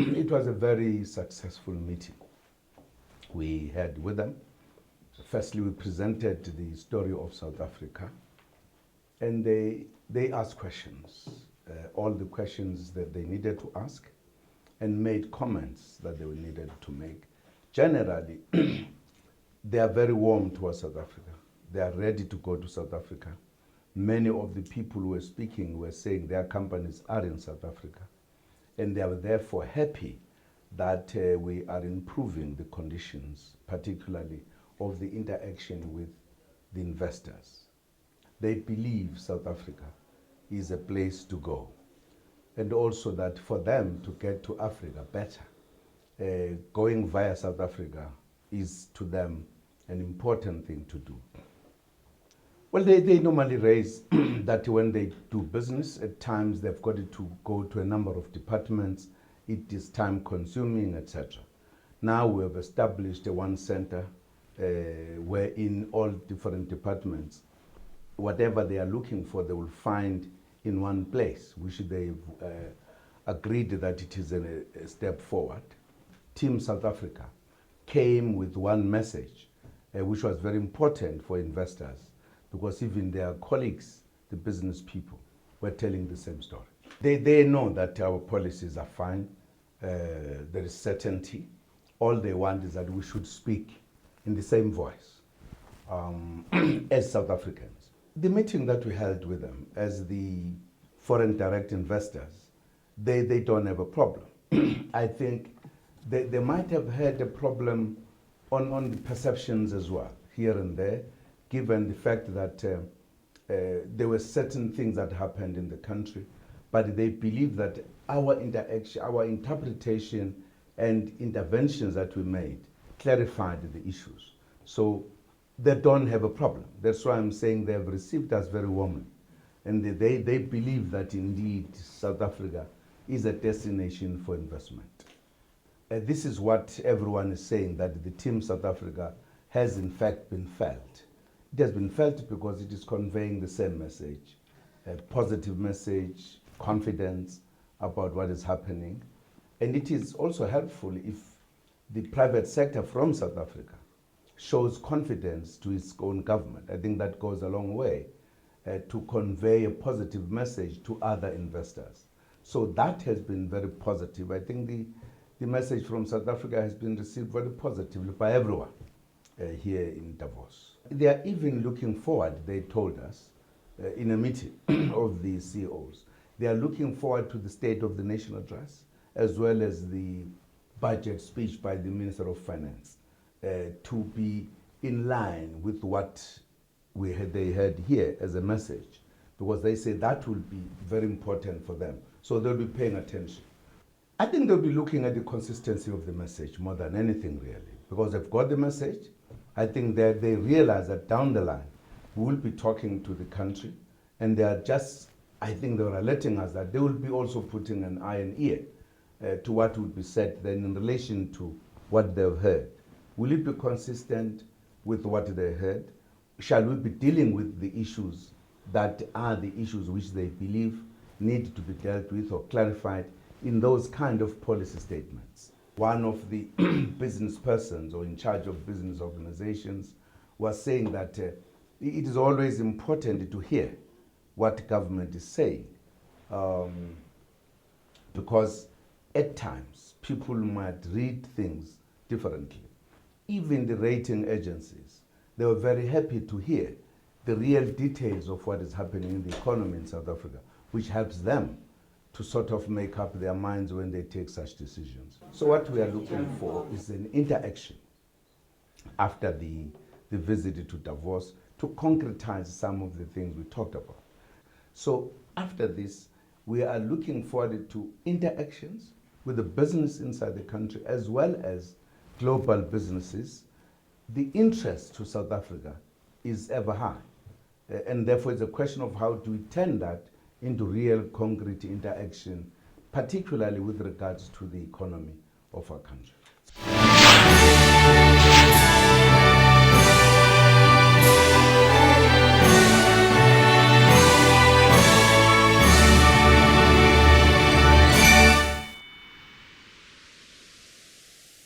it was a very successful meeting we had with them. Firstly, we presented the story of South Africa, and they asked questions, all the questions that they needed to ask, and made comments that they needed to make. Generally, they are very warm towards South Africa. They are ready to go to South Africa. Many of the people who were speaking were saying their companies are in South Africa, and they are therefore happy that we are improving the conditions, particularly of the interaction with the investors. They believe South Africa is a place to go, and also that for them to get to Africa better, going via South Africa is to them an important thing to do. Well, they normally raise that when they do business, at times they've got to go to a number of departments, it is time consuming, etc. Now we have established a one center where in all different departments, whatever they are looking for, they will find in one place, which they've agreed that it is a step forward. Team South Africa came with one message, which was very important for investors, because even their colleagues, the business people, were telling the same story. They know that our policies are fine, there is certainty. All they want is that we should speak in the same voice as South Africans. The meeting that we held with them as the foreign direct investors, they don't have a problem. I think they might have had a problem on the perceptions as well, here and there, given the fact that there were certain things that happened in the country, but they believe that our interaction, our interpretation and interventions that we made clarified the issues. So they don't have a problem. That's why I'm saying they have received us very warmly. And they believe that indeed South Africa is a destination for investment. This is what everyone is saying, that the team South Africa has in fact been felt. It has been felt because it is conveying the same message, a positive message, confidence about what is happening. And it is also helpful if the private sector from South Africa shows confidence to its own government. I think that goes a long way to convey a positive message to other investors. So that has been very positive. I think the message from South Africa has been received very positively by everyone here in Davos. They are even looking forward, they told us, in a meeting of the CEOs, they are looking forward to the State of the Nation address, as well as the budget speech by the Minister of Finance, to be in line with what they had here as a message, because they say that will be very important for them. So they'll be paying attention. I think they'll be looking at the consistency of the message more than anything, really, because they've got the message. I think that they realize that down the line, we will be talking to the country, and they are just, I think they are letting us that they will be also putting an eye and ear to what would be said then in relation to what they've heard. Will it be consistent with what they heard? Shall we be dealing with the issues that are the issues which they believe need to be dealt with or clarified in those kind of policy statements? One of the business persons or in charge of business organizations was saying that it is always important to hear what government is saying, because at times people might read things differently. Even the rating agencies, they were very happy to hear the real details of what is happening in the economy in South Africa, which helps them to sort of make up their minds when they take such decisions. So what we are looking for is an interaction after the visit to Davos to concretize some of the things we talked about. So after this, we are looking forward to interactions with the business inside the country as well as global businesses. The interest to South Africa is ever high. And therefore it's a question of how do we turn that into real concrete interaction, particularly with regards to the economy of our country.